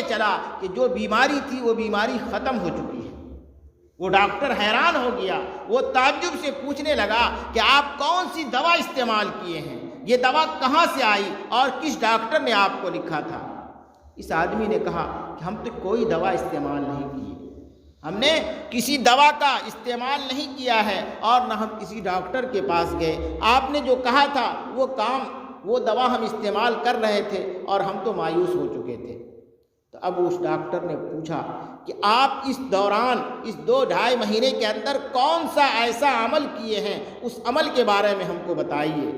چلا کہ جو بیماری تھی وہ بیماری ختم ہو چکی ہے۔ وہ ڈاکٹر حیران ہو گیا، وہ تعجب سے پوچھنے لگا کہ آپ کون سی دوا استعمال کیے ہیں، یہ دوا کہاں سے آئی اور کس ڈاکٹر نے آپ کو لکھا تھا؟ اس آدمی نے کہا کہ ہم تو کوئی دوا استعمال نہیں کی، ہم نے کسی دوا کا استعمال نہیں کیا ہے اور نہ ہم کسی ڈاکٹر کے پاس گئے، آپ نے جو کہا تھا وہ دوا ہم استعمال کر رہے تھے اور ہم تو مایوس ہو چکے تھے۔ تو اب اس ڈاکٹر نے پوچھا کہ آپ اس دوران اس 2-2.5 مہینے کے اندر کون سا ایسا عمل کیے ہیں، اس عمل کے بارے میں ہم کو بتائیے۔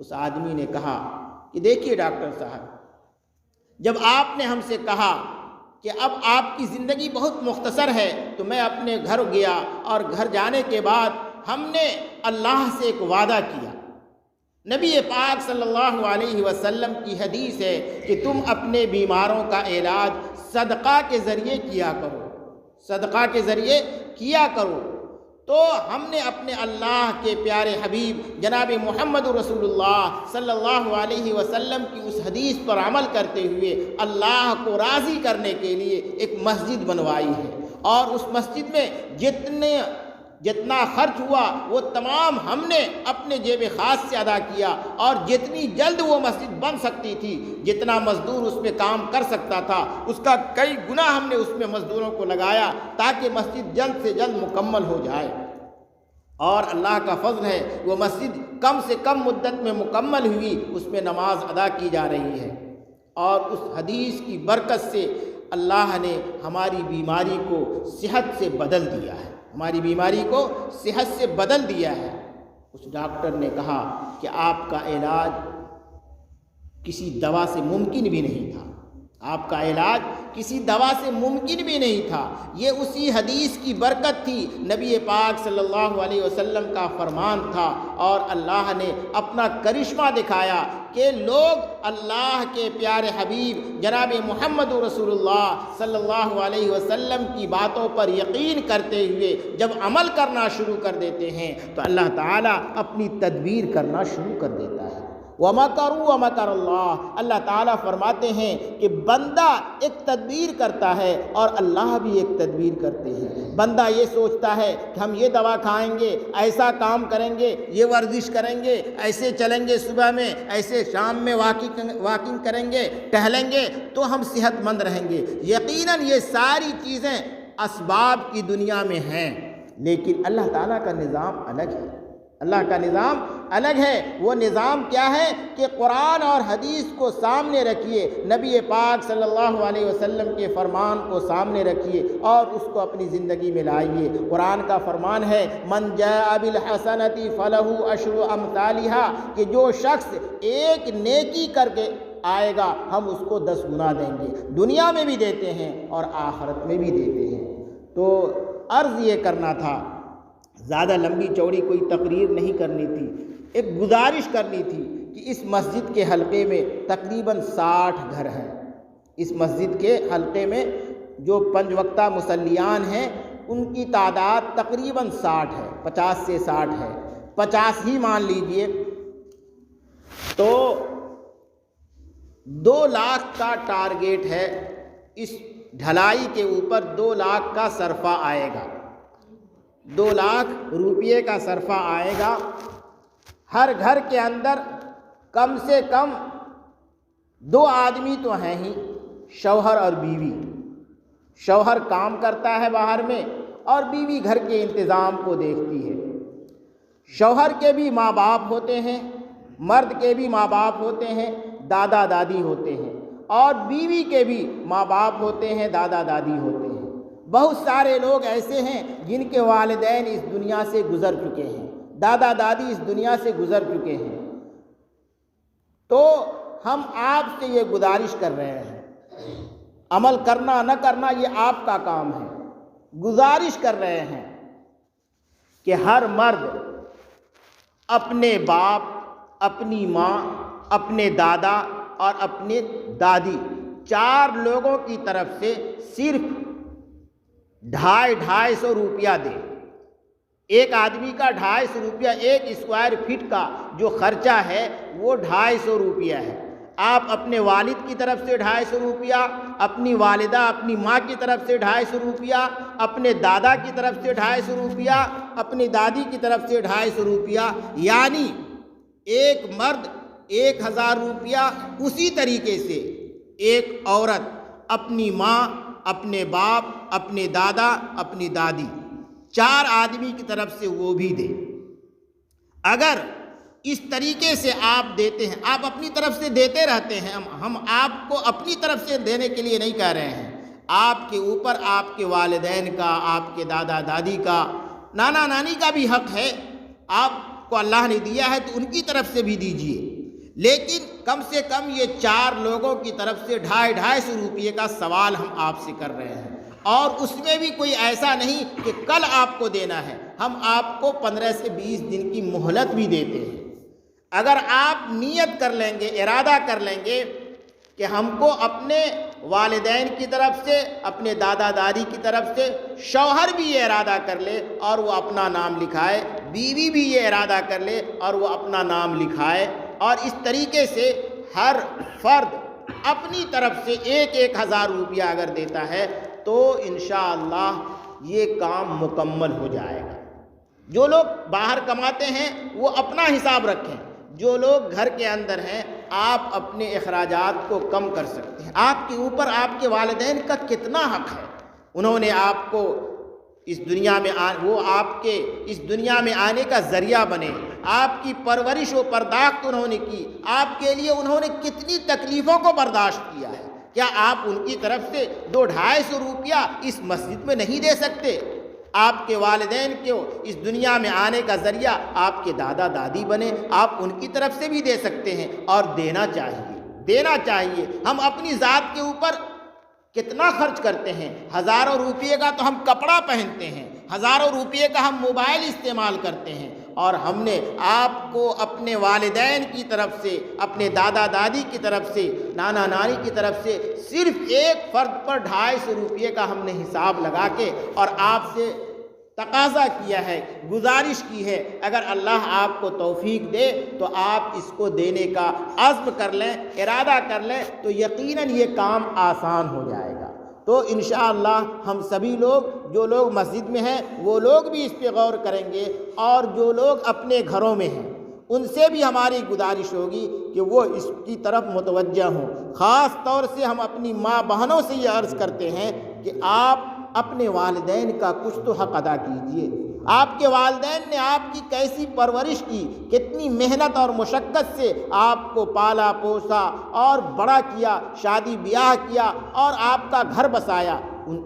اس آدمی نے کہا کہ دیکھیے ڈاکٹر صاحب، جب آپ نے ہم سے کہا کہ اب آپ کی زندگی بہت مختصر ہے تو میں اپنے گھر گیا، اور گھر جانے کے بعد ہم نے اللہ سے ایک وعدہ کیا۔ نبی پاک صلی اللہ علیہ وسلم کی حدیث ہے کہ تم اپنے بیماروں کا علاج صدقہ کے ذریعے کیا کرو، صدقہ کے ذریعے کیا کرو۔ تو ہم نے اپنے اللہ کے پیارے حبیب جناب محمد رسول اللہ صلی اللہ علیہ وسلم کی اس حدیث پر عمل کرتے ہوئے اللہ کو راضی کرنے کے لیے ایک مسجد بنوائی ہے، اور اس مسجد میں جتنا خرچ ہوا وہ تمام ہم نے اپنے جیب خاص سے ادا کیا، اور جتنی جلد وہ مسجد بن سکتی تھی، جتنا مزدور اس میں کام کر سکتا تھا، اس کا کئی گنا ہم نے اس میں مزدوروں کو لگایا تاکہ مسجد جلد سے جلد مکمل ہو جائے۔ اور اللہ کا فضل ہے وہ مسجد کم سے کم مدت میں مکمل ہوئی، اس میں نماز ادا کی جا رہی ہے، اور اس حدیث کی برکت سے اللہ نے ہماری بیماری کو صحت سے بدل دیا ہے، ہماری بیماری کو صحت سے بدل دیا ہے۔ اس ڈاکٹر نے کہا کہ آپ کا علاج کسی دوا سے ممکن بھی نہیں تھا، آپ کا علاج کسی دوا سے ممکن بھی نہیں تھا، یہ اسی حدیث کی برکت تھی، نبی پاک صلی اللہ علیہ وسلم کا فرمان تھا، اور اللہ نے اپنا کرشمہ دکھایا کہ لوگ اللہ کے پیارے حبیب جناب محمد رسول اللہ صلی اللہ علیہ وسلم کی باتوں پر یقین کرتے ہوئے جب عمل کرنا شروع کر دیتے ہیں تو اللہ تعالیٰ اپنی تدبیر کرنا شروع کر دیتا ہے۔ وَمَكَرُوا وَمَكَرَ اللَّهُ، اللہ تعالیٰ فرماتے ہیں کہ بندہ ایک تدبیر کرتا ہے اور اللہ بھی ایک تدبیر کرتے ہیں۔ بندہ یہ سوچتا ہے کہ ہم یہ دوا کھائیں گے، ایسا کام کریں گے، یہ ورزش کریں گے، ایسے چلیں گے صبح میں، ایسے شام میں واکنگ کریں گے، ٹہلیں گے تو ہم صحت مند رہیں گے۔ یقیناً یہ ساری چیزیں اسباب کی دنیا میں ہیں، لیکن اللہ تعالیٰ کا نظام الگ ہے، اللہ کا نظام الگ ہے۔ وہ نظام کیا ہے کہ قرآن اور حدیث کو سامنے رکھیے، نبی پاک صلی اللہ علیہ وسلم کے فرمان کو سامنے رکھیے اور اس کو اپنی زندگی میں لائیے۔ قرآن کا فرمان ہے من جاء بالحسنۃ فلہ عشر امثالها، کہ جو شخص ایک نیکی کر کے آئے گا ہم اس کو 10 گنا دیں گے، دنیا میں بھی دیتے ہیں اور آخرت میں بھی دیتے ہیں۔ تو عرض یہ کرنا تھا، زیادہ لمبی چوڑی کوئی تقریر نہیں کرنی تھی، ایک گزارش کرنی تھی کہ اس مسجد کے حلقے میں تقریباً 60 گھر ہیں۔ اس مسجد کے حلقے میں جو 5 وقتہ مصلیان ہیں ان کی تعداد تقریباً 60 ہے، 50 سے 60 ہے، 50 ہی مان لیجئے، تو 2 لاکھ کا ٹارگیٹ ہے، اس ڈھلائی کے اوپر 2 لاکھ کا صرفہ آئے گا، 2 لاکھ روپے کا صرفہ آئے گا۔ ہر گھر کے اندر کم سے کم 2 آدمی تو ہیں ہی، شوہر اور بیوی۔ شوہر کام کرتا ہے باہر میں اور بیوی گھر کے انتظام کو دیکھتی ہے۔ شوہر کے بھی ماں باپ ہوتے ہیں، مرد کے بھی ماں باپ ہوتے ہیں، دادا دادی ہوتے ہیں، اور بیوی کے بھی ماں باپ ہوتے ہیں، دادا دادی ہوتے ہیں۔ بہت سارے لوگ ایسے ہیں جن کے والدین اس دنیا سے گزر چکے ہیں، دادا دادی اس دنیا سے گزر چکے ہیں۔ تو ہم آپ سے یہ گزارش کر رہے ہیں، عمل کرنا نہ کرنا یہ آپ کا کام ہے، گزارش کر رہے ہیں کہ ہر مرد اپنے باپ، اپنی ماں، اپنے دادا اور اپنے دادی 4 لوگوں کی طرف سے صرف 250 روپیہ دے۔ ایک آدمی کا 250 روپیہ، 1 اسکوائر فٹ کا جو خرچہ ہے وہ 250 روپیہ ہے۔ آپ اپنے والد کی طرف سے 250 روپیہ، اپنی والدہ اپنی ماں کی طرف سے 250 روپیہ، اپنے دادا کی طرف سے 250 روپیہ، اپنی دادی کی طرف سے 250 روپیہ، یعنی ایک مرد 1000 روپیہ۔ اسی طریقے سے ایک عورت اپنی ماں، اپنے باپ، اپنے دادا، اپنی دادی، 4 آدمی کی طرف سے وہ بھی دے۔ اگر اس طریقے سے آپ دیتے ہیں، آپ اپنی طرف سے دیتے رہتے ہیں، ہم آپ کو اپنی طرف سے دینے کے لیے نہیں کہہ رہے ہیں، آپ کے اوپر آپ کے والدین کا، آپ کے دادا دادی کا، نانا نانی کا بھی حق ہے۔ آپ کو اللہ نے دیا ہے تو ان کی طرف سے بھی دیجیے، لیکن کم سے کم یہ 4 لوگوں کی طرف سے 250 روپیے کا سوال ہم آپ سے کر رہے ہیں، اور اس میں بھی کوئی ایسا نہیں کہ کل آپ کو دینا ہے، ہم آپ کو 15 سے 20 دن کی مہلت بھی دیتے ہیں۔ اگر آپ نیت کر لیں گے، ارادہ کر لیں گے کہ ہم کو اپنے والدین کی طرف سے، اپنے دادا دادی کی طرف سے، شوہر بھی یہ ارادہ کر لے اور وہ اپنا نام لکھائے، بیوی بھی یہ ارادہ کر لے اور وہ اپنا نام لکھائے، اور اس طریقے سے ہر فرد اپنی طرف سے 1000 روپیہ اگر دیتا ہے تو انشاءاللہ یہ کام مکمل ہو جائے گا۔ جو لوگ باہر کماتے ہیں وہ اپنا حساب رکھیں، جو لوگ گھر کے اندر ہیں آپ اپنے اخراجات کو کم کر سکتے ہیں۔ آپ کے اوپر آپ کے والدین کا کتنا حق ہے، انہوں نے آپ کو اس دنیا میں وہ آپ کے اس دنیا میں آنے کا ذریعہ بنے، آپ کی پرورش و پرداخت انہوں نے کی، آپ کے لیے انہوں نے کتنی تکلیفوں کو برداشت کیا ہے، کیا آپ ان کی طرف سے 200-250 روپیہ اس مسجد میں نہیں دے سکتے؟ آپ کے والدین کو اس دنیا میں آنے کا ذریعہ آپ کے دادا دادی بنے، آپ ان کی طرف سے بھی دے سکتے ہیں، اور دینا چاہیے۔ ہم اپنی ذات کے اوپر کتنا خرچ کرتے ہیں، ہزاروں روپیے کا تو ہم کپڑا پہنتے ہیں، ہزاروں روپیے کا ہم موبائل استعمال کرتے ہیں، اور ہم نے آپ کو اپنے والدین کی طرف سے، اپنے دادا دادی کی طرف سے، نانا نانی کی طرف سے صرف ایک فرد پر 250 روپیے کا ہم نے حساب لگا کے اور آپ سے تقاضا کیا ہے، گزارش کی ہے۔ اگر اللہ آپ کو توفیق دے تو آپ اس کو دینے کا عزم کر لیں، ارادہ کر لیں، تو یقیناً یہ کام آسان ہو جائے گا۔ تو انشاءاللہ ہم سبھی لوگ، جو لوگ مسجد میں ہیں وہ لوگ بھی اس پہ غور کریں گے، اور جو لوگ اپنے گھروں میں ہیں ان سے بھی ہماری گزارش ہوگی کہ وہ اس کی طرف متوجہ ہوں۔ خاص طور سے ہم اپنی ماں بہنوں سے یہ عرض کرتے ہیں کہ آپ اپنے والدین کا کچھ تو حق ادا کیجیے۔ آپ کے والدین نے آپ کی کیسی پرورش کی، کتنی محنت اور مشقت سے آپ کو پالا پوسا اور بڑا کیا، شادی بیاہ کیا اور آپ کا گھر بسایا،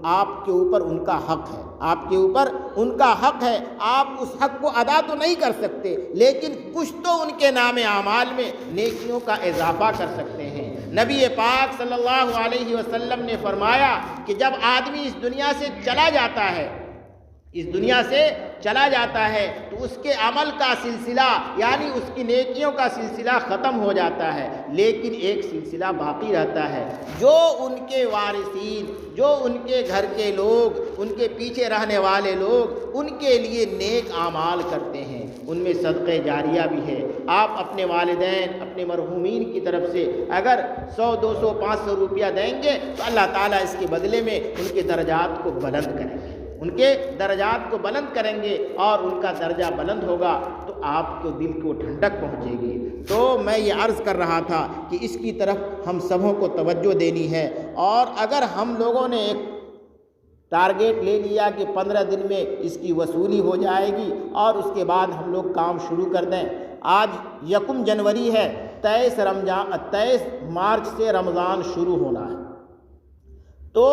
آپ کے اوپر ان کا حق ہے، آپ کے اوپر ان کا حق ہے۔ آپ اس حق کو ادا تو نہیں کر سکتے، لیکن کچھ تو ان کے نام اعمال میں نیکیوں کا اضافہ کر سکتے ہیں۔ نبی پاک صلی اللہ علیہ وسلم نے فرمایا کہ جب آدمی اس دنیا سے چلا جاتا ہے تو اس کے عمل کا سلسلہ، یعنی اس کی نیکیوں کا سلسلہ ختم ہو جاتا ہے، لیکن ایک سلسلہ باقی رہتا ہے۔ جو ان کے وارثین، جو ان کے گھر کے لوگ، ان کے پیچھے رہنے والے لوگ ان کے لیے نیک اعمال کرتے ہیں، ان میں صدقہ جاریہ بھی ہے۔ آپ اپنے والدین، اپنے مرحومین کی طرف سے اگر 100 200 500 روپیہ دیں گے تو اللہ تعالیٰ اس کے بدلے میں ان کے درجات کو بلند کریں گے، ان کے درجات کو بلند کریں گے، اور ان کا درجہ بلند ہوگا تو آپ کو دل کو ٹھنڈک پہنچے گی۔ تو میں یہ عرض کر رہا تھا کہ اس کی طرف ہم سبوں کو توجہ دینی ہے، اور اگر ہم لوگوں نے ایک ٹارگیٹ لے لیا کہ 15 دن میں اس کی وصولی ہو جائے گی اور اس کے بعد ہم لوگ کام شروع کر دیں۔ آج 1 جنوری ہے، 23 مارچ سے رمضان شروع ہونا ہے، تو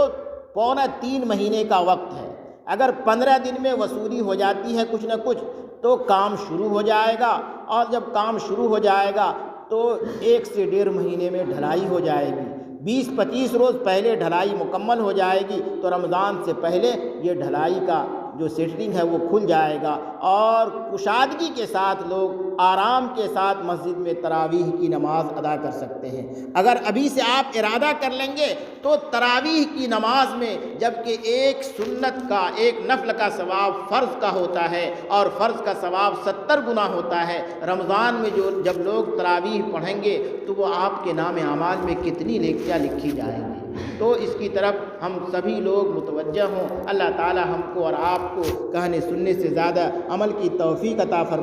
2.25 مہینے کا وقت ہے۔ اگر 15 دن میں وصولی ہو جاتی ہے کچھ نہ کچھ تو کام شروع ہو جائے گا، اور جب کام شروع ہو جائے گا تو 1 سے 1.5 مہینے میں ڈھلائی ہو جائے گی۔ 20-25 روز پہلے ڈھلائی مکمل ہو جائے گی، تو رمضان سے پہلے یہ ڈھلائی کا جو سیٹلنگ ہے وہ کھل جائے گا اور کشادگی کے ساتھ لوگ آرام کے ساتھ مسجد میں تراویح کی نماز ادا کر سکتے ہیں۔ اگر ابھی سے آپ ارادہ کر لیں گے تو تراویح کی نماز میں جبکہ ایک سنت کا، ایک نفل کا ثواب فرض کا ہوتا ہے اور فرض کا ثواب 70 گنا ہوتا ہے، رمضان میں جب لوگ تراویح پڑھیں گے تو وہ آپ کے نام اعمال میں کتنی نیکیاں لکھی جائیں گی۔ تو اس کی طرف ہم سبھی لوگ متوجہ ہوں۔ اللہ تعالی ہم کو اور آپ کو کہنے سننے سے زیادہ عمل کی توفیق عطا فرمائے۔